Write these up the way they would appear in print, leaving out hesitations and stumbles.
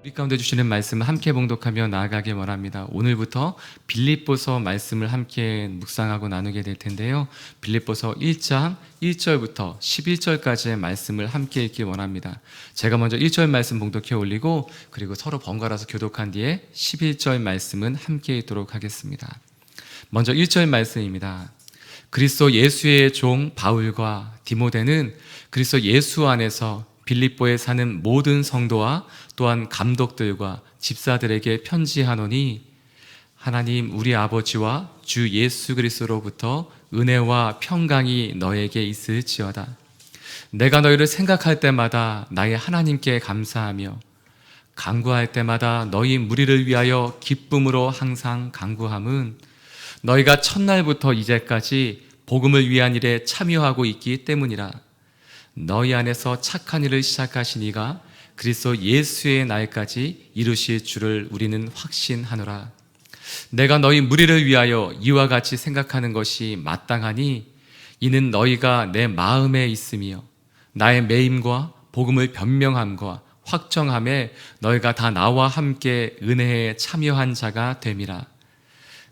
우리 가운데 주시는 말씀을 함께 봉독하며 나아가기 원합니다. 오늘부터 빌립보서 말씀을 함께 묵상하고 나누게 될 텐데요. 빌립보서 1장 1절부터 11절까지의 말씀을 함께 읽기 원합니다. 제가 먼저 1절 말씀 봉독해 올리고 그리고 서로 번갈아서 교독한 뒤에 11절 말씀은 함께 읽도록 하겠습니다. 먼저 1절 말씀입니다. 그리스도 예수의 종 바울과 디모데는 그리스도 예수 안에서 빌립보에 사는 모든 성도와 또한 감독들과 집사들에게 편지하노니 하나님 우리 아버지와 주 예수 그리스도로부터 은혜와 평강이 너에게 있을지어다. 내가 너희를 생각할 때마다 나의 하나님께 감사하며 간구할 때마다 너희 무리를 위하여 기쁨으로 항상 간구함은 너희가 첫날부터 이제까지 복음을 위한 일에 참여하고 있기 때문이라. 너희 안에서 착한 일을 시작하신 이가 그리스도 예수의 날까지 이루실 줄을 우리는 확신하노라. 내가 너희 무리를 위하여 이와 같이 생각하는 것이 마땅하니 이는 너희가 내 마음에 있으며 나의 매임과 복음을 변명함과 확정함에 너희가 다 나와 함께 은혜에 참여한 자가 됨이라.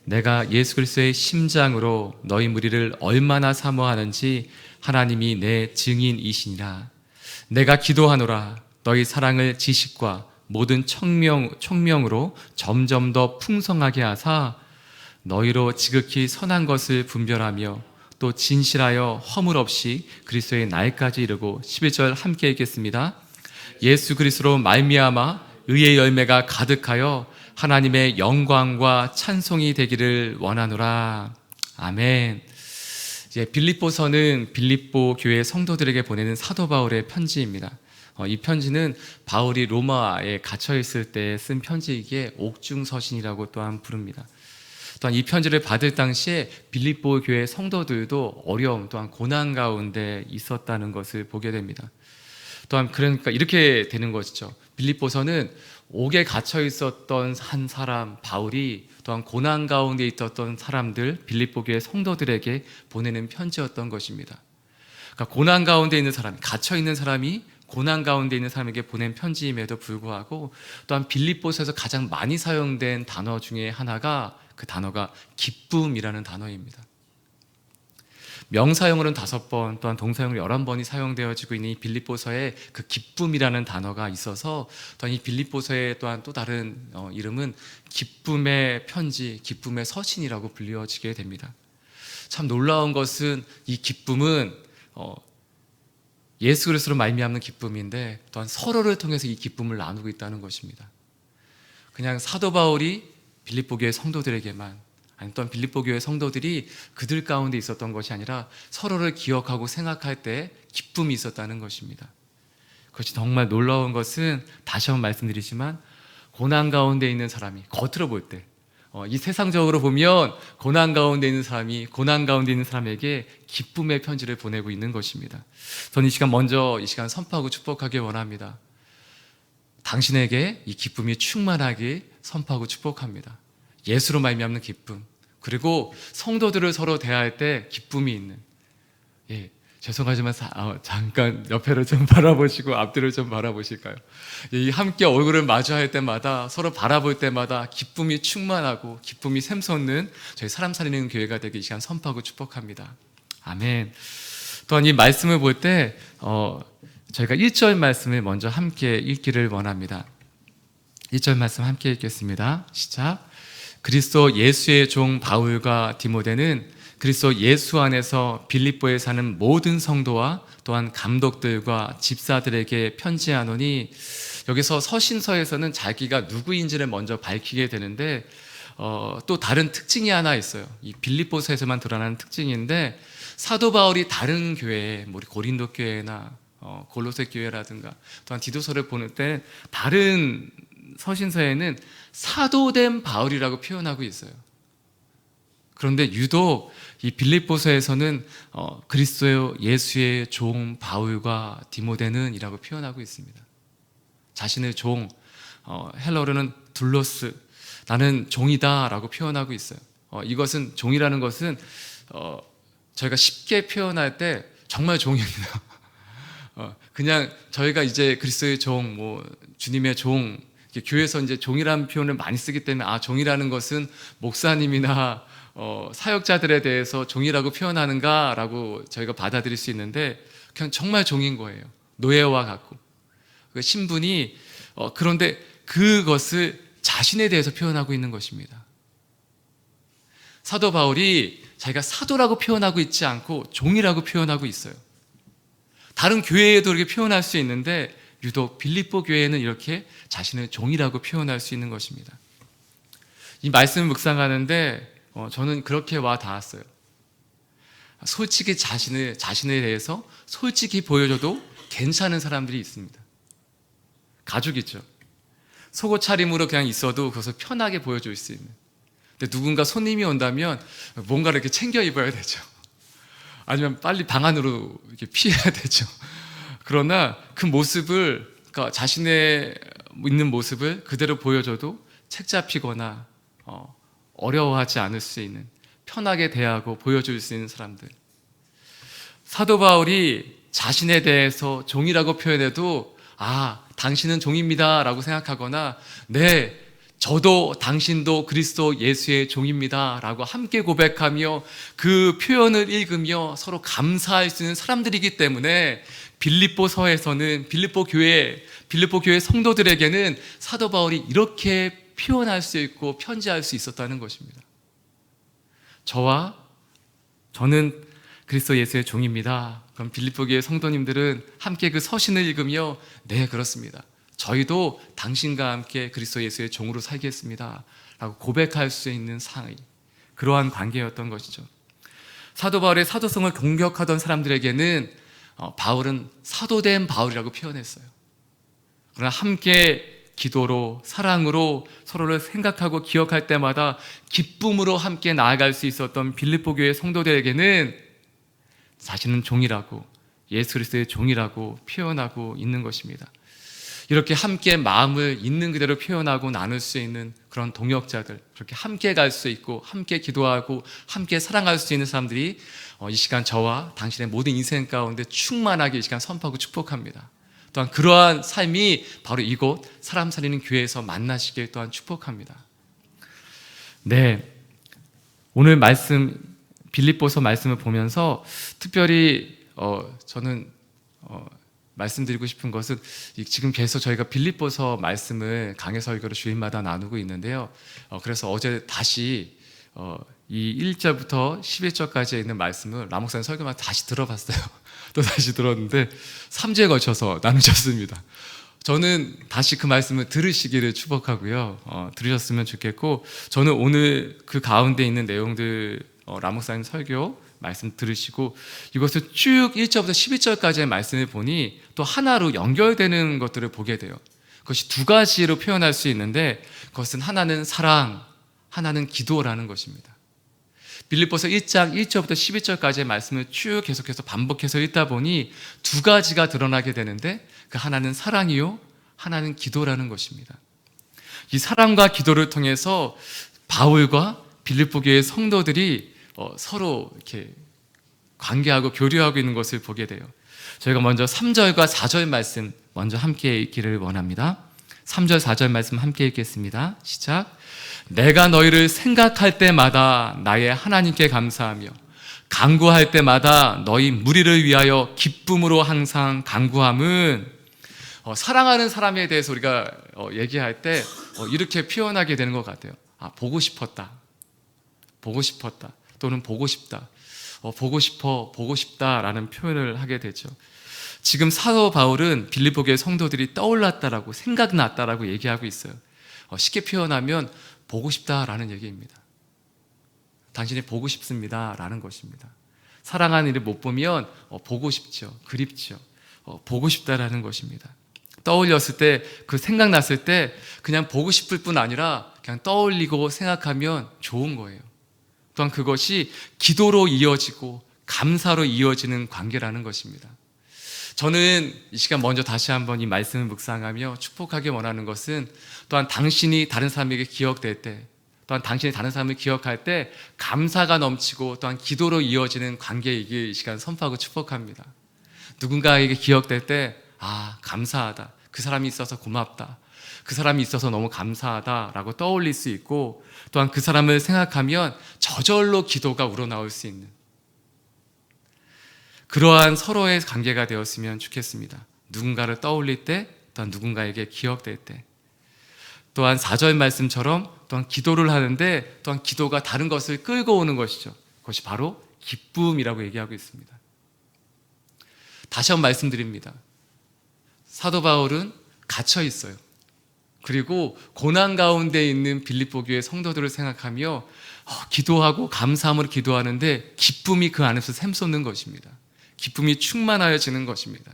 내가 예수 그리스도의 심장으로 너희 무리를 얼마나 사모하는지 하나님이 내 증인이시니라. 내가 기도하노라. 너희 사랑을 지식과 모든 청명으로 점점 더 풍성하게 하사 너희로 지극히 선한 것을 분별하며 또 진실하여 허물 없이 그리스도의 날까지 이르고 11절 함께 읽겠습니다. 예수 그리스도로 말미암아 의의 열매가 가득하여 하나님의 영광과 찬송이 되기를 원하노라. 아멘. 이제 빌립보서는 빌립보 교회 성도들에게 보내는 사도 바울의 편지입니다. 이 편지는 바울이 로마에 갇혀 있을 때 쓴 편지이기에 옥중서신이라고 또한 부릅니다. 또한 이 편지를 받을 당시에 빌립보 교회 성도들도 어려움 또한 고난 가운데 있었다는 것을 보게 됩니다. 또한 그러니까 이렇게 되는 것이죠. 빌립보서는 옥에 갇혀 있었던 한 사람 바울이 또한 고난 가운데 있었던 사람들 빌립보 교회 성도들에게 보내는 편지였던 것입니다. 그러니까 고난 가운데 있는 사람, 갇혀 있는 사람이 고난 가운데 있는 사람에게 보낸 편지임에도 불구하고 또한 빌립보서에서 가장 많이 사용된 단어 중에 하나가 그 단어가 기쁨이라는 단어입니다. 명사형으로는 5번, 또한 동사형으로 11번이 사용되어지고 있는 이 빌립보서에 그 기쁨이라는 단어가 있어서 또한 이 빌립보서의 또한 또 다른 이름은 기쁨의 편지, 기쁨의 서신이라고 불리어지게 됩니다. 참 놀라운 것은 이 기쁨은 예수 그리스도로 말미암는 기쁨인데 또한 서로를 통해서 이 기쁨을 나누고 있다는 것입니다. 그냥 사도 바울이 빌립보 교회 성도들에게만 아니 또한 빌립보 교회 성도들이 그들 가운데 있었던 것이 아니라 서로를 기억하고 생각할 때 기쁨이 있었다는 것입니다. 그것이 정말 놀라운 것은 다시 한번 말씀드리지만 고난 가운데 있는 사람이 겉으로 볼 때 이 세상적으로 보면 고난 가운데 있는 사람이 고난 가운데 있는 사람에게 기쁨의 편지를 보내고 있는 것입니다. 저는 이 시간 선포하고 축복하기 원합니다. 당신에게 이 기쁨이 충만하게 선포하고 축복합니다. 예수로 말미암는 기쁨, 그리고 성도들을 서로 대할 때 기쁨이 있는, 죄송하지만 잠깐 옆에를 좀 바라보시고 앞뒤를 좀 바라보실까요? 이 함께 얼굴을 마주할 때마다 서로 바라볼 때마다 기쁨이 충만하고 기쁨이 샘솟는 저희 사람 살리는 교회가 되기 이 시간 선포하고 축복합니다. 아멘. 또한 이 말씀을 볼 때 저희가 1절 말씀을 먼저 함께 읽기를 원합니다. 1절 말씀 함께 읽겠습니다. 시작. 그리스도 예수의 종 바울과 디모데는 그리스도 예수 안에서 빌립보에 사는 모든 성도와 또한 감독들과 집사들에게 편지하노니, 여기서 서신서에서는 자기가 누구인지를 먼저 밝히게 되는데 또 다른 특징이 하나 있어요. 이 빌립보서에서만 드러나는 특징인데, 사도 바울이 다른 교회, 우리 고린도 교회나 골로새 교회라든가 또한 디도서를 보낼 때 다른 서신서에는 사도된 바울이라고 표현하고 있어요. 그런데 유독 이 빌립보서에서는 그리스도 예수의 종 바울과 디모데는 이라고 표현하고 있습니다. 자신의 종, 헬러로는 둘로스, 나는 종이다 라고 표현하고 있어요. 이것은 종이라는 것은 저희가 쉽게 표현할 때 정말 종입니다. 그냥 저희가 이제 그리스도의 종, 주님의 종, 교회에서 이제 종이라는 표현을 많이 쓰기 때문에 종이라는 것은 목사님이나 사역자들에 대해서 종이라고 표현하는가라고 저희가 받아들일 수 있는데 그냥 정말 종인 거예요. 노예와 같고 그 신분이 그런데 그것을 자신에 대해서 표현하고 있는 것입니다. 사도 바울이 자기가 사도라고 표현하고 있지 않고 종이라고 표현하고 있어요. 다른 교회에도 이렇게 표현할 수 있는데 유독 빌립보 교회에는 이렇게 자신을 종이라고 표현할 수 있는 것입니다. 이 말씀을 묵상하는데 저는 그렇게 와 닿았어요. 솔직히 자신에 대해서 솔직히 보여줘도 괜찮은 사람들이 있습니다. 가족이죠. 속옷 차림으로 그냥 있어도 그것을 편하게 보여줄 수 있는. 근데 누군가 손님이 온다면 뭔가를 이렇게 챙겨 입어야 되죠. 아니면 빨리 방 안으로 이렇게 피해야 되죠. 그러나 그 모습을, 그러니까 자신의 있는 모습을 그대로 보여줘도 책 잡히거나 어려워하지 않을 수 있는, 편하게 대하고 보여줄 수 있는 사람들. 사도 바울이 자신에 대해서 종이라고 표현해도 당신은 종입니다 라고 생각하거나 네, 저도 당신도 그리스도 예수의 종입니다 라고 함께 고백하며 그 표현을 읽으며 서로 감사할 수 있는 사람들이기 때문에 빌립보서에서는 빌립보 교회 성도들에게는 사도 바울이 이렇게 표현할 수 있고 편지할 수 있었다는 것입니다. 저는 그리스도 예수의 종입니다. 그럼 빌립보 교회 성도님들은 함께 그 서신을 읽으며 네, 그렇습니다. 저희도 당신과 함께 그리스도 예수의 종으로 살겠습니다 라고 고백할 수 있는 사이, 그러한 관계였던 것이죠. 사도 바울의 사도성을 공격하던 사람들에게는 바울은 사도된 바울이라고 표현했어요. 그러나 함께 기도로, 사랑으로 서로를 생각하고 기억할 때마다 기쁨으로 함께 나아갈 수 있었던 빌립보 교회 성도들에게는 자신은 종이라고, 예수 그리스도의 종이라고 표현하고 있는 것입니다. 이렇게 함께 마음을 있는 그대로 표현하고 나눌 수 있는 그런 동역자들, 그렇게 함께 갈 수 있고 함께 기도하고 함께 사랑할 수 있는 사람들이 이 시간 저와 당신의 모든 인생 가운데 충만하게 이 시간 선포하고 축복합니다. 또한 그러한 삶이 바로 이곳 사람 살리는 교회에서 만나시길 또한 축복합니다. 네, 오늘 말씀 빌립보서 말씀을 보면서 특별히 저는 말씀드리고 싶은 것은 지금 계속 저희가 빌립보서 말씀을 강해 설교로 주일마다 나누고 있는데요. 그래서 어제 다시 이 1절부터 11절까지 있는 말씀을 라목사님 설교만 다시 들어봤어요. 또 다시 들었는데 3주에 걸쳐서 나누셨습니다. 저는 다시 그 말씀을 들으시기를 축복하고요. 들으셨으면 좋겠고, 저는 오늘 그 가운데 있는 내용들 라목사님 설교 말씀 들으시고 이것을 쭉 1절부터 11절까지의 말씀을 보니 또 하나로 연결되는 것들을 보게 돼요. 그것이 두 가지로 표현할 수 있는데 그것은 하나는 사랑, 하나는 기도라는 것입니다. 빌립보서 1장 1절부터 11절까지의 말씀을 쭉 계속해서 반복해서 읽다 보니 두 가지가 드러나게 되는데 그 하나는 사랑이요, 하나는 기도라는 것입니다. 이 사랑과 기도를 통해서 바울과 빌립보 교회 성도들이 서로 이렇게 관계하고 교류하고 있는 것을 보게 돼요. 저희가 먼저 3절과 4절 말씀 먼저 함께 읽기를 원합니다. 3절 4절 말씀 함께 읽겠습니다. 시작. 내가 너희를 생각할 때마다 나의 하나님께 감사하며 간구할 때마다 너희 무리를 위하여 기쁨으로 항상 간구함은, 사랑하는 사람에 대해서 우리가 얘기할 때 이렇게 표현하게 되는 것 같아요. 보고 싶었다, 또는 보고 싶다, 보고 싶어, 보고 싶다라는 표현을 하게 되죠. 지금 사도 바울은 빌립보 교회 성도들이 떠올랐다라고, 생각났다라고 얘기하고 있어요. 쉽게 표현하면 보고 싶다라는 얘기입니다. 당신이 보고 싶습니다라는 것입니다. 사랑하는 이를 못 보면 보고 싶죠, 그립죠. 보고 싶다라는 것입니다. 떠올렸을 때, 그 생각났을 때 그냥 보고 싶을 뿐 아니라 그냥 떠올리고 생각하면 좋은 거예요. 또한 그것이 기도로 이어지고 감사로 이어지는 관계라는 것입니다. 저는 이 시간 먼저 다시 한번 이 말씀을 묵상하며 축복하기 원하는 것은, 또한 당신이 다른 사람에게 기억될 때, 또한 당신이 다른 사람을 기억할 때 감사가 넘치고 또한 기도로 이어지는 관계이길 이 시간 선포하고 축복합니다. 누군가에게 기억될 때 감사하다, 그 사람이 있어서 고맙다, 그 사람이 있어서 너무 감사하다라고 떠올릴 수 있고, 또한 그 사람을 생각하면 저절로 기도가 우러나올 수 있는 그러한 서로의 관계가 되었으면 좋겠습니다. 누군가를 떠올릴 때, 또한 누군가에게 기억될 때, 또한 4절 말씀처럼 또한 기도를 하는데 또한 기도가 다른 것을 끌고 오는 것이죠. 그것이 바로 기쁨이라고 얘기하고 있습니다. 다시 한번 말씀드립니다. 사도 바울은 갇혀 있어요. 그리고 고난 가운데 있는 빌립보 교회 성도들을 생각하며 기도하고 감사함으로 기도하는데 기쁨이 그 안에서 샘솟는 것입니다. 기쁨이 충만하여지는 것입니다.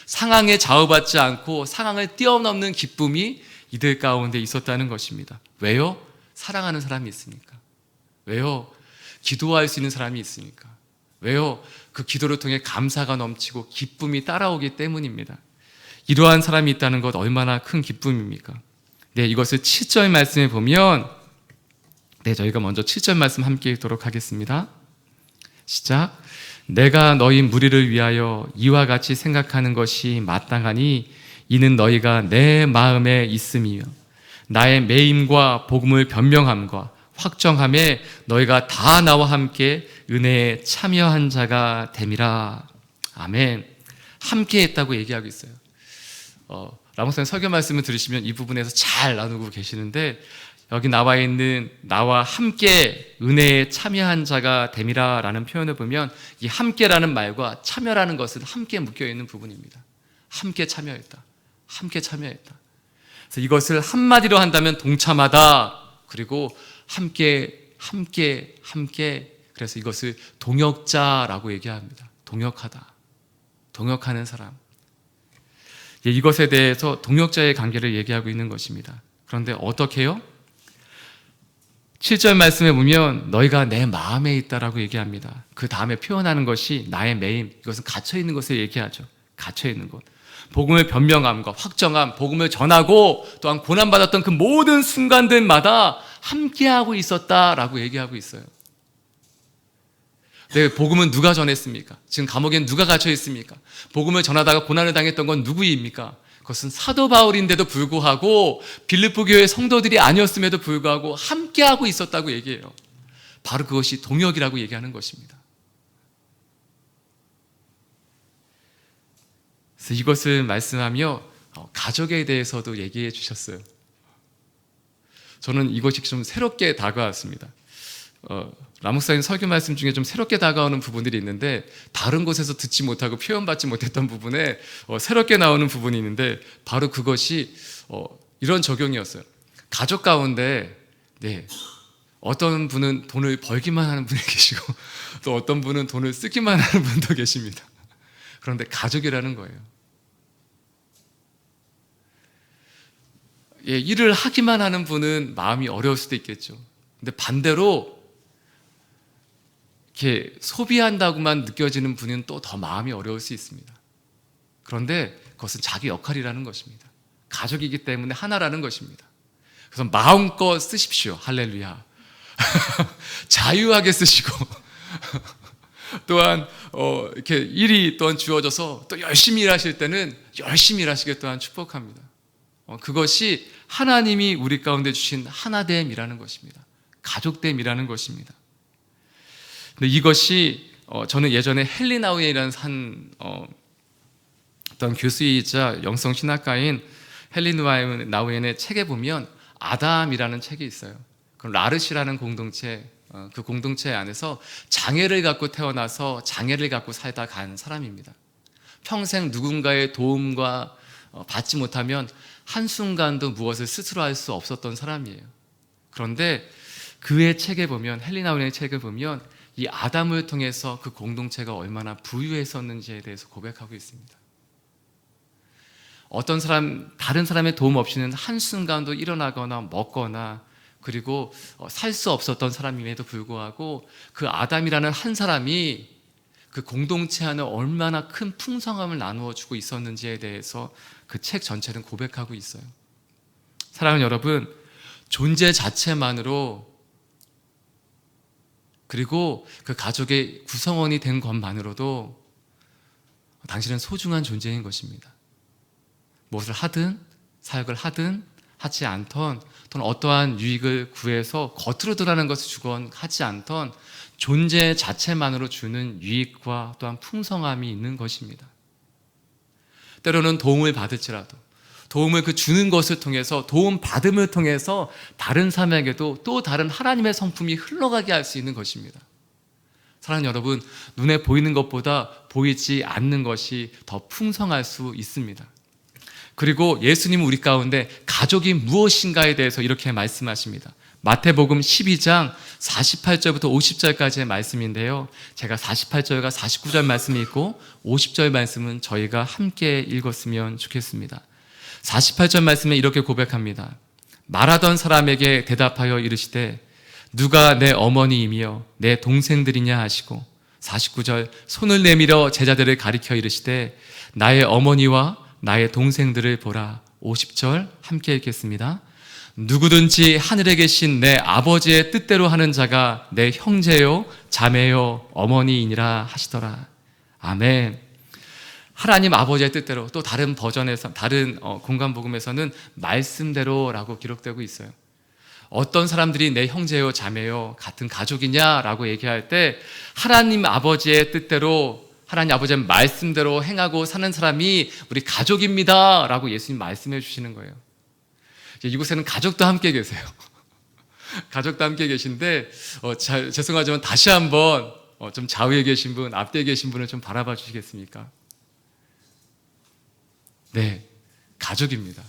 상황에 좌우받지 않고 상황을 뛰어넘는 기쁨이 이들 가운데 있었다는 것입니다. 왜요? 사랑하는 사람이 있으니까. 왜요? 기도할 수 있는 사람이 있으니까. 왜요? 그 기도를 통해 감사가 넘치고 기쁨이 따라오기 때문입니다. 이러한 사람이 있다는 것 얼마나 큰 기쁨입니까? 네, 이것을 7절 말씀에 보면, 저희가 먼저 7절 말씀 함께 읽도록 하겠습니다. 시작. 내가 너희 무리를 위하여 이와 같이 생각하는 것이 마땅하니 이는 너희가 내 마음에 있음이요 나의 매임과 복음을 변명함과 확정함에 너희가 다 나와 함께 은혜에 참여한 자가 됨이라. 아멘. 함께 했다고 얘기하고 있어요. 라목사님 설교 말씀을 들으시면 이 부분에서 잘 나누고 계시는데, 여기 나와 있는 나와 함께 은혜에 참여한 자가 됨이라 라는 표현을 보면 이 함께라는 말과 참여라는 것은 함께 묶여있는 부분입니다. 함께 참여했다. 함께 참여했다. 그래서 이것을 한마디로 한다면 동참하다. 그리고 함께. 그래서 이것을 동역자라고 얘기합니다. 동역하다. 동역하는 사람. 이것에 대해서 동역자의 관계를 얘기하고 있는 것입니다. 그런데 어떻게 해요? 7절 말씀에 보면 너희가 내 마음에 있다라고 얘기합니다. 그 다음에 표현하는 것이 나의 매임, 이것은 갇혀있는 것을 얘기하죠. 갇혀있는 것. 복음을 변명함과 확정함, 복음을 전하고 또한 고난받았던 그 모든 순간들마다 함께하고 있었다라고 얘기하고 있어요. 네, 복음은 누가 전했습니까? 지금 감옥엔 누가 갇혀 있습니까? 복음을 전하다가 고난을 당했던 건 누구입니까? 그것은 사도 바울인데도 불구하고 빌립보 교회 성도들이 아니었음에도 불구하고 함께하고 있었다고 얘기해요. 바로 그것이 동역이라고 얘기하는 것입니다. 그래서 이것을 말씀하며 가족에 대해서도 얘기해 주셨어요. 저는 이것이 좀 새롭게 다가왔습니다. 라목사님 설교 말씀 중에 좀 새롭게 다가오는 부분들이 있는데, 다른 곳에서 듣지 못하고 표현받지 못했던 부분에 새롭게 나오는 부분이 있는데, 바로 그것이 이런 적용이었어요. 가족 가운데 어떤 분은 돈을 벌기만 하는 분이 계시고 또 어떤 분은 돈을 쓰기만 하는 분도 계십니다. 그런데 가족이라는 거예요. 일을 하기만 하는 분은 마음이 어려울 수도 있겠죠. 근데 반대로 이렇게 소비한다고만 느껴지는 분은 또 더 마음이 어려울 수 있습니다. 그런데 그것은 자기 역할이라는 것입니다. 가족이기 때문에 하나라는 것입니다. 그래서 마음껏 쓰십시오. 할렐루야. 자유하게 쓰시고 또한 이렇게 일이 또한 주어져서 또 열심히 일하실 때는 열심히 일하시게 또한 축복합니다. 그것이 하나님이 우리 가운데 주신 하나됨이라는 것입니다. 가족됨이라는 것입니다. 근데 이것이 저는 예전에 헨리 나우엔이라는 어떤 교수이자 영성 신학가인 헨리 나우엔의 책에 보면 아담이라는 책이 있어요. 그럼 라르시라는 공동체, 그 공동체 안에서 장애를 갖고 태어나서 장애를 갖고 살다 간 사람입니다. 평생 누군가의 도움과 받지 못하면 한순간도 무엇을 스스로 할 수 없었던 사람이에요. 그런데 그의 책에 보면, 헨리 나우엔의 책을 보면 이 아담을 통해서 그 공동체가 얼마나 부유했었는지에 대해서 고백하고 있습니다. 어떤 사람, 다른 사람의 도움 없이는 한순간도 일어나거나 먹거나 그리고 살 수 없었던 사람임에도 불구하고 그 아담이라는 한 사람이 그 공동체 안에 얼마나 큰 풍성함을 나누어 주고 있었는지에 대해서 그 책 전체는 고백하고 있어요. 사랑하는 여러분, 존재 자체만으로 그리고 그 가족의 구성원이 된 것만으로도 당신은 소중한 존재인 것입니다. 무엇을 하든 사역을 하든 하지 않던 또는 어떠한 유익을 구해서 겉으로 드러나는 것을 주관하지 않던 존재 자체만으로 주는 유익과 또한 풍성함이 있는 것입니다. 때로는 도움을 받을지라도 도움을 그 주는 것을 통해서 도움 받음을 통해서 다른 사람에게도 또 다른 하나님의 성품이 흘러가게 할 수 있는 것입니다. 사랑하는 여러분, 눈에 보이는 것보다 보이지 않는 것이 더 풍성할 수 있습니다. 그리고 예수님은 우리 가운데 가족이 무엇인가에 대해서 이렇게 말씀하십니다. 마태복음 12장 48절부터 50절까지의 말씀인데요, 제가 48절과 49절 말씀이 있고 50절 말씀은 저희가 함께 읽었으면 좋겠습니다. 48절 말씀에 이렇게 고백합니다. 말하던 사람에게 대답하여 이르시되 누가 내 어머니이며 내 동생들이냐 하시고, 49절 손을 내밀어 제자들을 가리켜 이르시되 나의 어머니와 나의 동생들을 보라. 50절 함께 읽겠습니다. 누구든지 하늘에 계신 내 아버지의 뜻대로 하는 자가 내 형제요 자매요 어머니이니라 하시더라. 아멘. 하나님 아버지의 뜻대로, 또 다른 버전에서, 다른 공간복음에서는 말씀대로라고 기록되고 있어요. 어떤 사람들이 내 형제요 자매요 같은 가족이냐라고 얘기할 때 하나님 아버지의 뜻대로, 하나님 아버지의 말씀대로 행하고 사는 사람이 우리 가족입니다 라고 예수님 말씀해 주시는 거예요. 이곳에는 가족도 함께 계세요. 가족도 함께 계신데 죄송하지만 다시 한번 좀 좌우에 계신 분, 앞뒤에 계신 분을 좀 바라봐 주시겠습니까? 네, 가족입니다.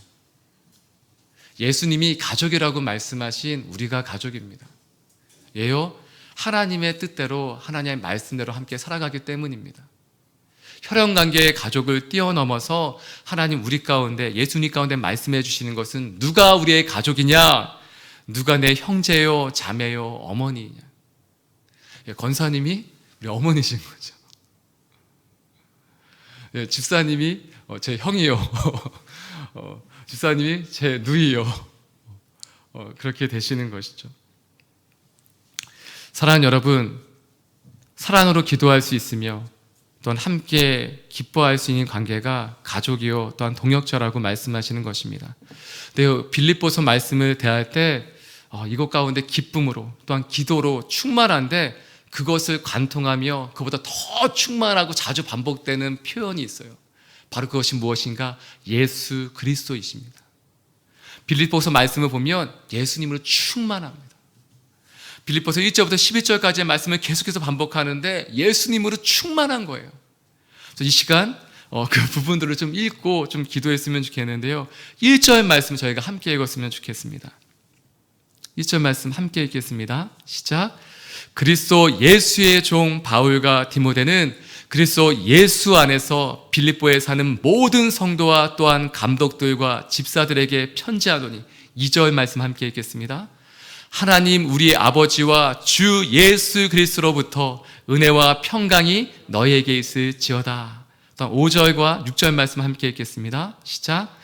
예수님이 가족이라고 말씀하신 우리가 가족입니다. 예요, 하나님의 뜻대로, 하나님의 말씀대로 함께 살아가기 때문입니다. 혈연관계의 가족을 뛰어넘어서 하나님 우리 가운데, 예수님 가운데 말씀해 주시는 것은 누가 우리의 가족이냐, 누가 내 형제요 자매요 어머니냐. 권사님이 우리 어머니신 거죠. 집사님이 제 형이요, 집사님이 제 누이요, 그렇게 되시는 것이죠. 사랑하는 여러분, 사랑으로 기도할 수 있으며 또한 함께 기뻐할 수 있는 관계가 가족이요 또한 동역자라고 말씀하시는 것입니다. 근데 빌립보서 말씀을 대할 때 이것 가운데 기쁨으로 또한 기도로 충만한데, 그것을 관통하며 그보다 더 충만하고 자주 반복되는 표현이 있어요. 바로 그것이 무엇인가? 예수 그리스도이십니다. 빌립보서 말씀을 보면 예수님으로 충만합니다. 빌립보서 1절부터 11절까지의 말씀을 계속해서 반복하는데 예수님으로 충만한 거예요. 그래서 이 시간 그 부분들을 좀 읽고 좀 기도했으면 좋겠는데요, 1절 말씀 저희가 함께 읽었으면 좋겠습니다. 1절 말씀 함께 읽겠습니다. 시작. 그리스도 예수의 종 바울과 디모데는 그리스도 예수 안에서 빌립보에 사는 모든 성도와 또한 감독들과 집사들에게 편지하노니. 2절 말씀 함께 읽겠습니다. 하나님 우리 아버지와 주 예수 그리스도로부터 은혜와 평강이 너희에게 있을지어다. 또한 5절과 6절 말씀 함께 읽겠습니다. 시작.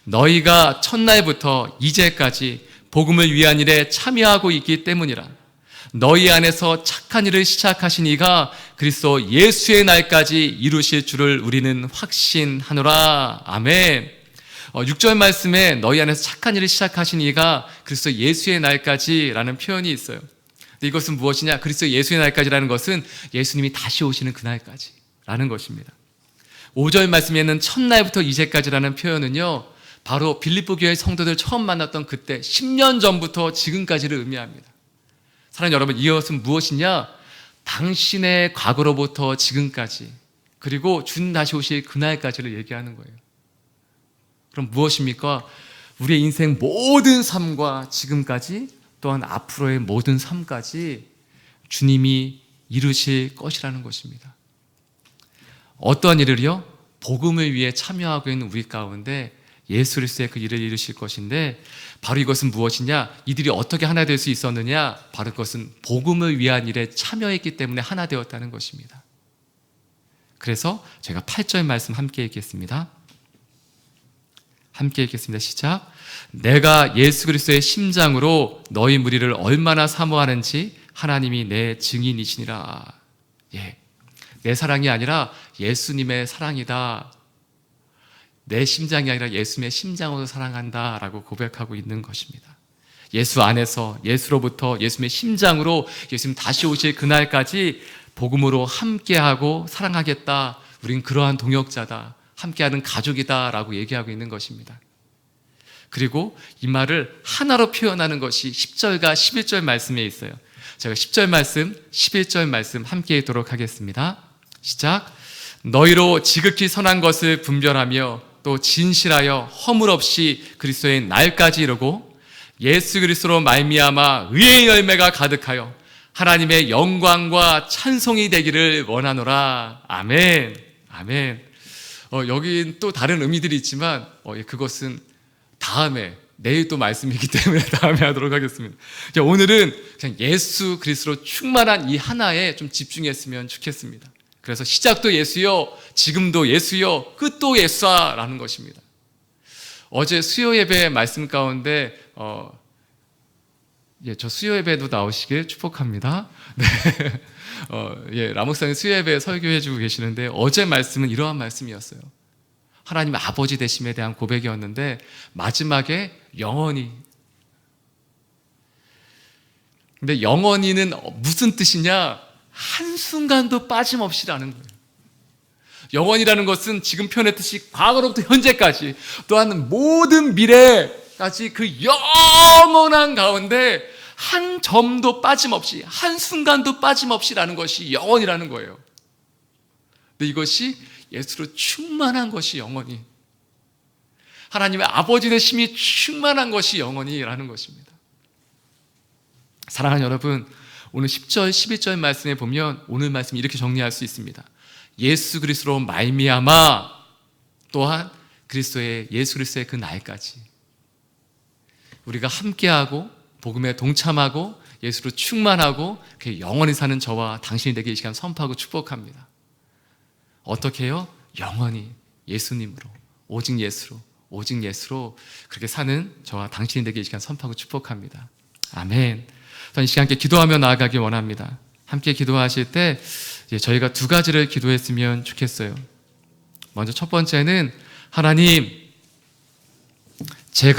너희가 첫날부터 이제까지 복음을 위한 일에 참여하고 있기 때문이라. 너희 안에서 착한 일을 시작하신 이가 그리스도 예수의 날까지 이루실 줄을 우리는 확신하노라. 아멘. 6절 말씀에 너희 안에서 착한 일을 시작하신 이가 그리스도 예수의 날까지 라는 표현이 있어요. 근데 이것은 무엇이냐? 그리스도 예수의 날까지라는 것은 예수님이 다시 오시는 그날까지 라는 것입니다. 5절 말씀에는 첫날부터 이제까지라는 표현은요, 바로 빌립보 교회 성도들 처음 만났던 그때 10년 전부터 지금까지를 의미합니다. 사랑하는 여러분, 이것은 무엇이냐? 당신의 과거로부터 지금까지, 그리고 주님 다시 오실 그날까지를 얘기하는 거예요. 그럼 무엇입니까? 우리의 인생 모든 삶과 지금까지 또한 앞으로의 모든 삶까지 주님이 이루실 것이라는 것입니다. 어떠한 일을요? 복음을 위해 참여하고 있는 우리 가운데 예수 그리스도의 그 일을 이루실 것인데, 바로 이것은 무엇이냐? 이들이 어떻게 하나 될 수 있었느냐? 바로 그것은 복음을 위한 일에 참여했기 때문에 하나 되었다는 것입니다. 그래서 제가 8절 말씀 함께 읽겠습니다. 함께 읽겠습니다. 시작. 내가 예수 그리스도의 심장으로 너희 무리를 얼마나 사모하는지 하나님이 내 증인이시니라. 내 사랑이 아니라 예수님의 사랑이다. 내 심장이 아니라 예수님의 심장으로 사랑한다라고 고백하고 있는 것입니다. 예수 안에서, 예수로부터 예수님의 심장으로 예수님 다시 오실 그날까지 복음으로 함께하고 사랑하겠다. 우린 그러한 동역자다. 함께하는 가족이다 라고 얘기하고 있는 것입니다. 그리고 이 말을 하나로 표현하는 것이 10절과 11절 말씀에 있어요. 제가 10절 말씀, 11절 말씀 함께 읽도록 하겠습니다. 시작. 너희로 지극히 선한 것을 분별하며 또 진실하여 허물 없이 그리스도의 날까지 이루고 예수 그리스도로 말미암아 의의 열매가 가득하여 하나님의 영광과 찬송이 되기를 원하노라. 아멘. 아멘. 여기 또 다른 의미들이 있지만 그것은 다음에, 내일 또 말씀이기 때문에 다음에 하도록 하겠습니다. 오늘은 그냥 예수 그리스도로 충만한 이 하나에 좀 집중했으면 좋겠습니다. 그래서 시작도 예수요, 지금도 예수요, 끝도 예수라는 것입니다. 어제 수요 예배 말씀 가운데 저 수요 예배도 나오시길 축복합니다. 네. 라목사님 수요 예배 설교해주고 계시는데 어제 말씀은 이러한 말씀이었어요. 하나님 아버지 되심에 대한 고백이었는데 마지막에 영원히. 근데 영원히는 무슨 뜻이냐? 한순간도 빠짐없이라는 거예요. 영원이라는 것은 지금 표현했듯이 과거로부터 현재까지 또한 모든 미래까지 그 영원한 가운데 한 점도 빠짐없이, 한 순간도 빠짐없이라는 것이 영원이라는 거예요. 근데 이것이 예수로 충만한 것이 영원히, 하나님의 아버지 되심이 충만한 것이 영원히라는 것입니다. 사랑하는 여러분, 오늘 10절, 11절 말씀에 보면 오늘 말씀 이렇게 정리할 수 있습니다. 예수 그리스도로 말미암아 또한 예수 그리스도의 그 날까지 우리가 함께하고 복음에 동참하고 예수로 충만하고 영원히 사는 저와 당신이 되게 이 시간 선포하고 축복합니다. 어떻게 해요? 영원히 예수님으로, 오직 예수로 그렇게 사는 저와 당신이 되게 이 시간 선포하고 축복합니다. 아멘. 이 시간 함께 기도하며 나아가기 원합니다. 함께 기도하실 때 저희가 두 가지를 기도했으면 좋겠어요. 먼저 첫 번째는 하나님, 제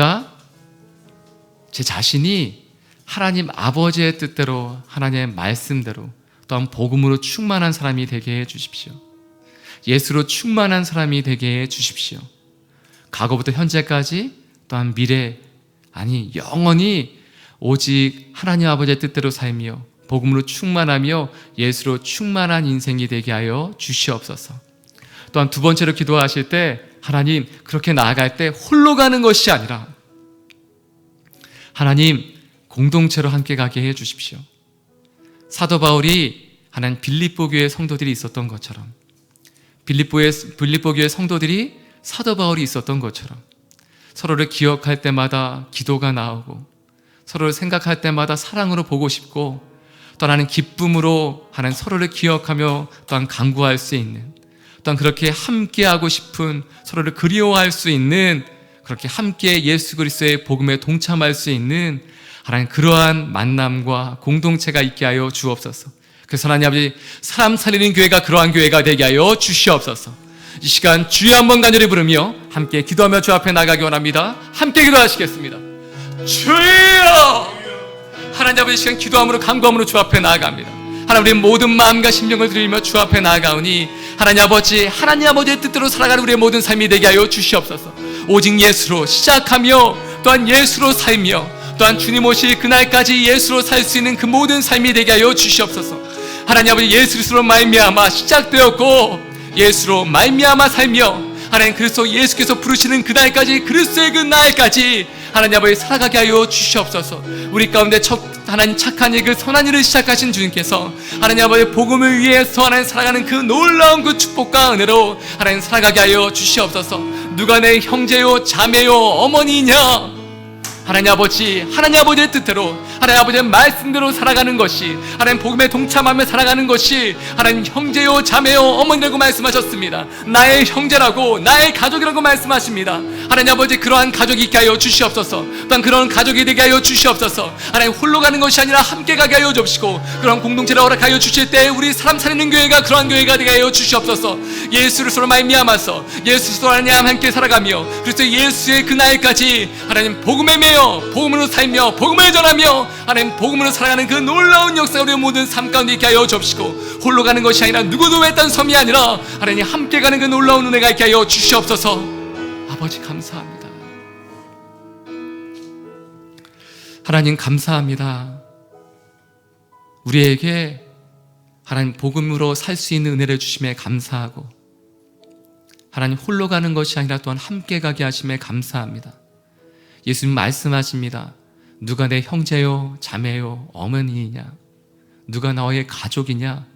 자신이 하나님 아버지의 뜻대로, 하나님의 말씀대로 또한 복음으로 충만한 사람이 되게 해 주십시오. 예수로 충만한 사람이 되게 해 주십시오. 과거부터 현재까지 또한 미래, 아니 영원히 오직 하나님 아버지의 뜻대로 살며 복음으로 충만하며 예수로 충만한 인생이 되게 하여 주시옵소서. 또한 두 번째로 기도하실 때 하나님, 그렇게 나아갈 때 홀로 가는 것이 아니라 하나님 공동체로 함께 가게 해 주십시오. 사도 바울이 하나님 빌립보 교회 성도들이 있었던 것처럼, 빌립보 교회 성도들이 사도 바울이 있었던 것처럼 서로를 기억할 때마다 기도가 나오고 서로를 생각할 때마다 사랑으로 보고 싶고 또한 하나님 기쁨으로 하나님 서로를 기억하며 또한 간구할 수 있는, 또한 그렇게 함께하고 싶은, 서로를 그리워할 수 있는, 그렇게 함께 예수 그리스도의 복음에 동참할 수 있는 하나님 그러한 만남과 공동체가 있게 하여 주옵소서. 그래서 하나님 아버지, 사람 살리는 교회가 그러한 교회가 되게 하여 주시옵소서. 이 시간 주여 한번 간절히 부르며 함께 기도하며 주 앞에 나가기 원합니다. 함께 기도하시겠습니다. 주여! 하나님 아버지, 시간 기도함으로 간구함으로 주 앞에 나아갑니다. 하나님, 우리의 모든 마음과 심령을 드리며 주 앞에 나아가오니 하나님 아버지의 뜻대로 살아가는 우리의 모든 삶이 되게 하여 주시옵소서. 오직 예수로 시작하며 또한 예수로 살며 또한 주님 오실 그날까지 예수로 살 수 있는 그 모든 삶이 되게 하여 주시옵소서. 하나님 아버지, 예수 그리스도로 말미암아 시작되었고 예수로 말미암아 살며 하나님 그리스도 예수께서 부르시는 그날까지, 그리스도의 그 날까지 하나님 아버지 살아가게 하여 주시옵소서. 우리 가운데 하나님 착한 일, 그 선한 일을 시작하신 주님께서 하나님 아버지 복음을 위해서 하나님 살아가는 그 놀라운 그 축복과 은혜로 하나님 살아가게 하여 주시옵소서. 누가 내 형제요 자매요 어머니냐, 하나님 아버지의 뜻대로, 하나님 아버지의 말씀대로 살아가는 것이, 하나님 복음에 동참하며 살아가는 것이 하나님 형제요 자매요 어머니라고 말씀하셨습니다. 나의 형제라고, 나의 가족이라고 말씀하십니다. 하나님 아버지, 그러한 가족이 있게 하여 주시옵소서. 또한 그런 가족이 되게 하여 주시옵소서. 하나님, 홀로 가는 것이 아니라 함께 가게 하여 주시고 그런 공동체를 허락하여 주실 때 우리 사람 살리는 교회가 그러한 교회가 되게 하여 주시옵소서. 예수를 서로 말미암아서 예수 서로 하나님 함께 살아가며 그리스도 예수의 그 날까지 하나님 복음에 매여 복음으로 살며 복음을 전하며 하나님 복음으로 살아가는 그 놀라운 역사가 우리 모든 삶 가운데 있게 하여 주옵시고 홀로 가는 것이 아니라 누구도 외딴 섬이 아니라 하나님 함께 가는 그 놀라운 은혜가 있게 하여 주시옵소서. 아버지 감사합니다. 하나님 감사합니다. 우리에게 하나님 복음으로 살 수 있는 은혜를 주심에 감사하고 하나님 홀로 가는 것이 아니라 또한 함께 가게 하심에 감사합니다. 예수님 말씀하십니다. 누가 내 형제요 자매요 어머니이냐, 누가 너의 가족이냐.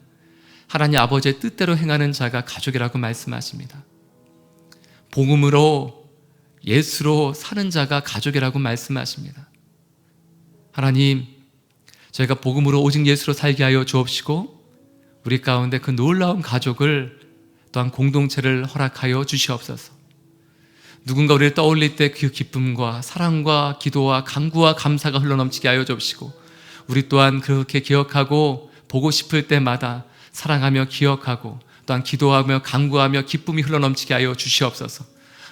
하나님 아버지의 뜻대로 행하는 자가 가족이라고 말씀하십니다. 복음으로 예수로 사는 자가 가족이라고 말씀하십니다. 하나님, 저희가 복음으로 오직 예수로 살게 하여 주옵시고 우리 가운데 그 놀라운 가족을 또한 공동체를 허락하여 주시옵소서. 누군가 우리를 떠올릴 때 그 기쁨과 사랑과 기도와 간구와 감사가 흘러넘치게 하여 주옵시고 우리 또한 그렇게 기억하고 보고 싶을 때마다 사랑하며 기억하고 또한 기도하며 간구하며 기쁨이 흘러넘치게 하여 주시옵소서.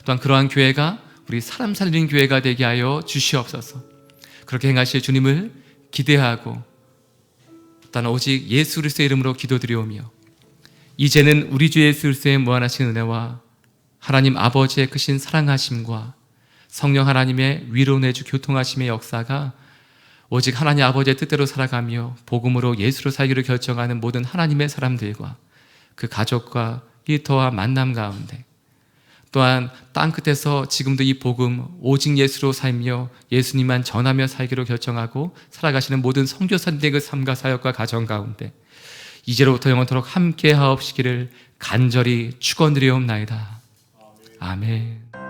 또한 그러한 교회가 우리 사람 살리는 교회가 되게 하여 주시옵소서. 그렇게 행하실 주님을 기대하고 또한 오직 예수 그리스도의 이름으로 기도드리오며 이제는 우리 주 예수 그리스도의 무한하신 은혜와 하나님 아버지의 크신 사랑하심과 성령 하나님의 위로 내주 교통하심의 역사가 오직 하나님 아버지의 뜻대로 살아가며 복음으로 예수로 살기를 결정하는 모든 하나님의 사람들과 그 가족과 일터와 만남 가운데 또한 땅끝에서 지금도 이 복음 오직 예수로 살며 예수님만 전하며 살기로 결정하고 살아가시는 모든 선교사님들의 그 삶과 사역과 가정 가운데 이제로부터 영원토록 함께 하옵시기를 간절히 축원드리옵나이다. 아멘.